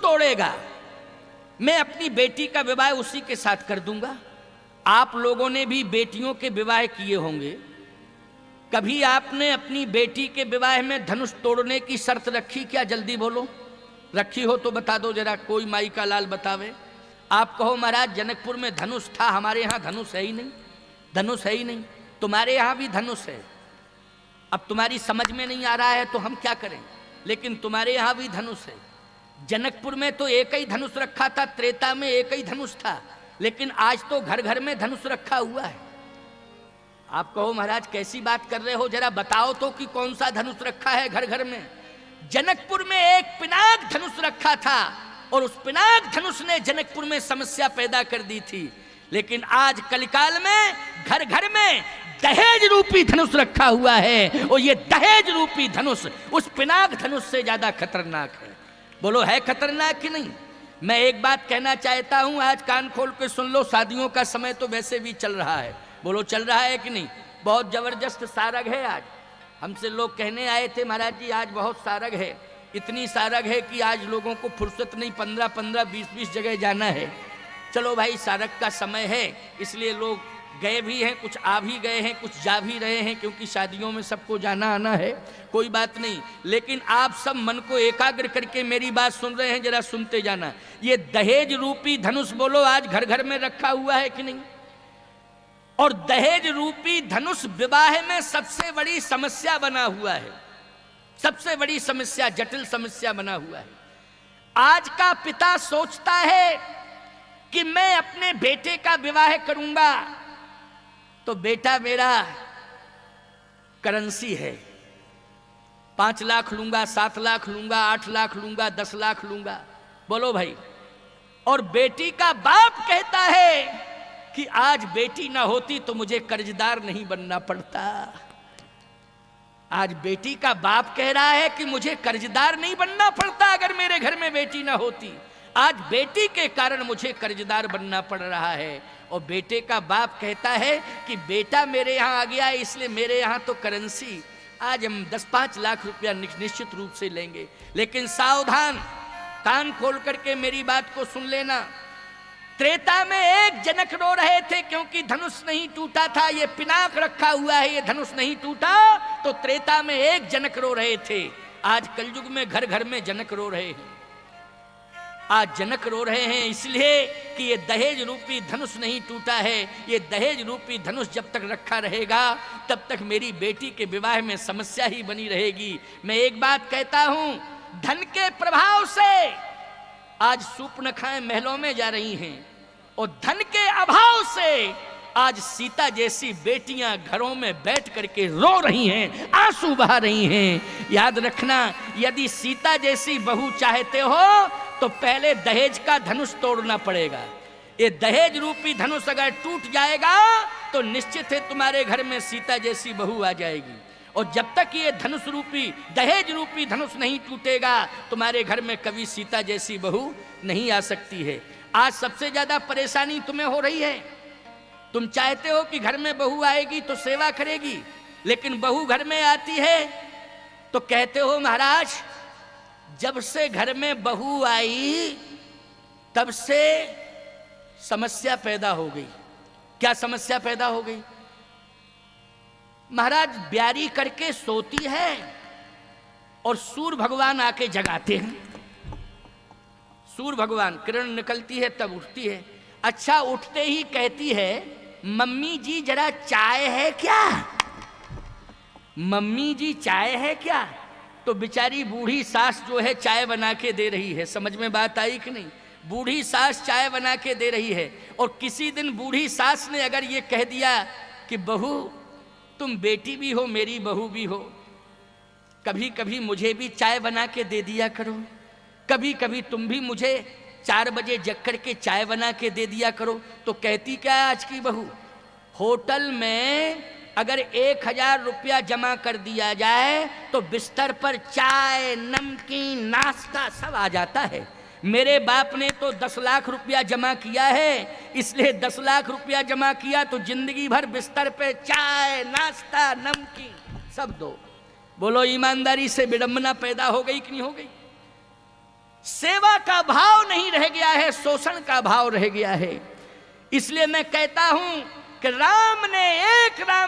तोड़ेगा मैं अपनी बेटी का विवाह उसी के साथ कर दूंगा। आप लोगों ने भी बेटियों के विवाह किए होंगे, कभी आपने अपनी बेटी के विवाह में धनुष तोड़ने की शर्त रखी क्या? जल्दी बोलो, रखी हो तो बता दो जरा, कोई माई का लाल बतावे। आप कहो महाराज जनकपुर में धनुष था, हमारे यहाँ धनुष है ही नहीं, धनुष है ही नहीं। तुम्हारे यहाँ भी धनुष है, अब तुम्हारी समझ में नहीं आ रहा है तो हम क्या करें, लेकिन तुम्हारे यहाँ भी धनुष है। जनकपुर में तो एक ही धनुष रखा था, त्रेता में एक ही धनुष था, लेकिन आज तो घर घर में धनुष रखा हुआ है। आप कहो महाराज कैसी बात कर रहे हो, जरा बताओ तो कि कौन सा धनुष रखा है घर घर में। जनकपुर में एक पिनाक धनुष रखा था और उस पिनाक धनुष ने जनकपुर में समस्या पैदा कर दी थी, लेकिन आज कलिकाल में घर घर में दहेज रूपी धनुष रखा हुआ है और ये दहेज रूपी धनुष उस पिनाक धनुष से ज्यादा खतरनाक है। बोलो है खतरनाक कि नहीं? मैं एक बात कहना चाहता हूं, आज कान खोल के सुन लो, शादियों का समय तो वैसे भी चल रहा है। बोलो चल रहा है कि नहीं? बहुत जबरदस्त सारग है आज। हमसे लोग कहने आए थे महाराज जी आज बहुत सारग है, इतनी सारग है कि आज लोगों को फुर्सत नहीं, 15-15, 20-20 जगह जाना है। चलो भाई सारग का समय है इसलिए लोग गए भी हैं, कुछ आ भी गए हैं, कुछ जा भी रहे हैं, क्योंकि शादियों में सबको जाना आना है, कोई बात नहीं। लेकिन आप सब मन को एकाग्र करके मेरी बात सुन रहे हैं, जरा सुनते जाना। ये दहेज रूपी धनुष बोलो आज घर घर में रखा हुआ है कि नहीं? और दहेज रूपी धनुष विवाह में सबसे बड़ी समस्या बना हुआ है, सबसे बड़ी समस्या, जटिल समस्या बना हुआ है। आज का पिता सोचता है कि मैं अपने बेटे का विवाह करूंगा तो बेटा मेरा करेंसी है, 5 लाख लूंगा, 7 लाख लूंगा, 8 लाख लूंगा, 10 लाख लूंगा। बोलो भाई। और बेटी का बाप कहता है कि आज बेटी ना होती तो मुझे कर्जदार नहीं बनना पड़ता। आज बेटी का बाप कह रहा है कि मुझे कर्जदार नहीं बनना पड़ता अगर मेरे घर में बेटी ना होती, आज बेटी के कारण मुझे कर्जदार बनना पड़ रहा है। और बेटे का बाप कहता है कि बेटा मेरे यहाँ आ गया इसलिए मेरे यहाँ तो करेंसी आज हम 10-5 लाख रुपया निश्चित रूप से लेंगे। लेकिन सावधान, कान खोल करके मेरी बात को सुन लेना। त्रेता में एक जनक रो रहे थे क्योंकि धनुष नहीं टूटा था, ये पिनाक रखा हुआ है, ये धनुष नहीं टूटा, तो त्रेता में एक जनक रो रहे थे। आज कलयुग में घर घर में जनक रो रहे हैं। आज जनक रो रहे हैं इसलिए कि ये दहेज रूपी धनुष नहीं टूटा है। ये दहेज रूपी धनुष जब तक रखा रहेगा तब तक मेरी बेटी के विवाह में समस्या ही बनी रहेगी। मैं एक बात कहता हूं, धन के प्रभाव से आज सूर्पनखाएं महलों में जा रही हैं और धन के अभाव से आज सीता जैसी बेटियां घरों में बैठ करके रो रही हैं, आंसू बहा रही हैं। याद रखना, यदि सीता जैसी बहू चाहते हो तो पहले दहेज का धनुष तोड़ना पड़ेगा। ये दहेज रूपी धनुष अगर टूट जाएगा तो निश्चित है तुम्हारे घर में सीता जैसी बहू आ जाएगी। और जब तक ये धनुष रूपी, दहेज रूपी धनुष नहीं टूटेगा तुम्हारे घर में कभी सीता जैसी बहू नहीं आ सकती है। आज सबसे ज्यादा परेशानी तुम्हें हो रही है। तुम चाहते हो कि घर में बहू आएगी तो सेवा करेगी, लेकिन बहू घर में आती है तो कहते हो महाराज जब से घर में बहू आई तब से समस्या पैदा हो गई। क्या समस्या पैदा हो गई? महाराज ब्यारी करके सोती है और सूर्य भगवान आके जगाते हैं। सूर्य भगवान, किरण निकलती है तब उठती है। अच्छा, उठते ही कहती है मम्मी जी जरा चाय है क्या, मम्मी जी चाय है क्या? तो बेचारी बूढ़ी सास जो है चाय बना के दे रही है। समझ में बात आई कि नहीं? बूढ़ी सास चाय बना के दे रही है। और किसी दिन बूढ़ी सास ने अगर ये कह दिया कि बहू तुम बेटी भी हो मेरी बहू भी हो, कभी कभी मुझे भी चाय बना के दे दिया करो, कभी कभी तुम भी मुझे 4 बजे जग कर के चाय बना के दे दिया करो। तो कहती क्या है आज की बहू, होटल में अगर 1000 रुपया जमा कर दिया जाए तो बिस्तर पर चाय, नमकीन, नाश्ता सब आ जाता है। मेरे बाप ने तो 10 लाख रुपया जमा किया है, इसलिए 10 लाख रुपया जमा किया तो जिंदगी भर बिस्तर पे चाय, नाश्ता, नमकीन सब दो। बोलो ईमानदारी से विडंबना पैदा हो गई कि नहीं हो गई? सेवा का भाव नहीं रह गया है, शोषण का भाव रह गया है। इसलिए मैं कहता हूं कि राम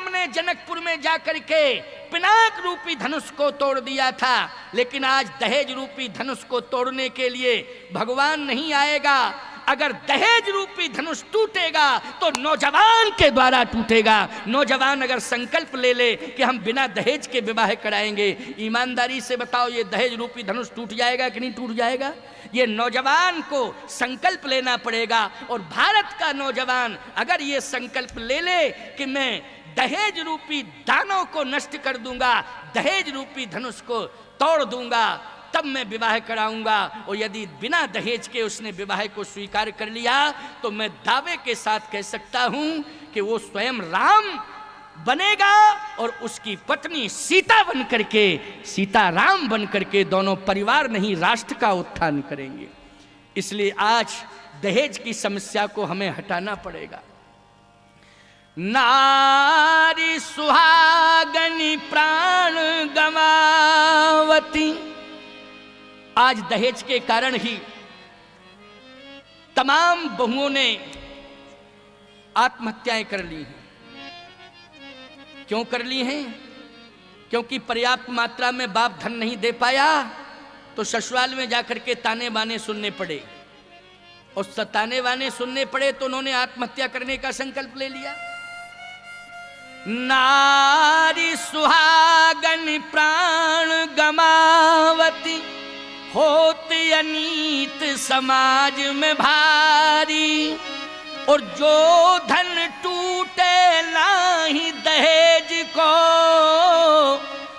ने जनकपुर में जाकर के पिनाक रूपी धनुष को तोड़ दिया था, लेकिन आज दहेज रूपी धनुष को तोड़ने के लिए भगवान नहीं आएगा। अगर दहेज रूपी धनुष टूटेगा तो नौजवान के द्वारा टूटेगा। नौजवान अगर संकल्प ले ले कि हम बिना दहेज के विवाह कराएंगे, ईमानदारी से बताओ ये दहेज रूपी धनुष टूट जाएगा कि नहीं टूट जाएगा? ये नौजवान को संकल्प लेना पड़ेगा। और भारत का नौजवान अगर ये संकल्प ले ले कि मैं दहेज रूपी दानों को नष्ट कर दूंगा, दहेज रूपी धनुष को तोड़ दूंगा, तब मैं विवाह कराऊंगा। और यदि बिना दहेज के उसने विवाह को स्वीकार कर लिया तो मैं दावे के साथ कह सकता हूं कि वो स्वयं राम बनेगा और उसकी पत्नी सीता बन करके, सीता राम बन करके दोनों परिवार नहीं राष्ट्र का उत्थान करेंगे। इसलिए आज दहेज की समस्या को हमें हटाना पड़ेगा। नारी सुहागनी प्राण गवावती, आज दहेज के कारण ही तमाम बहुओं ने आत्महत्याएं कर ली हैं। क्यों कर ली हैं? क्योंकि पर्याप्त मात्रा में बाप धन नहीं दे पाया तो ससुराल में जाकर के ताने बाने सुनने पड़े, और ताने बाने सुनने पड़े तो उन्होंने आत्महत्या करने का संकल्प ले लिया। नारी सुहागन प्राण गमावती, होती अनीत समाज में भारी। और जो धन टूटे नाही दहेज को,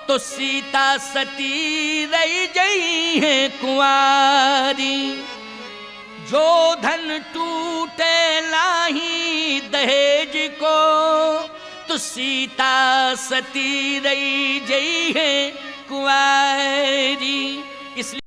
तो सीता सती रही गई है कुंवारी। जो धन टूटे नाही दहेज को, तो सीता सती रही गई है कुंवारी। इसलिए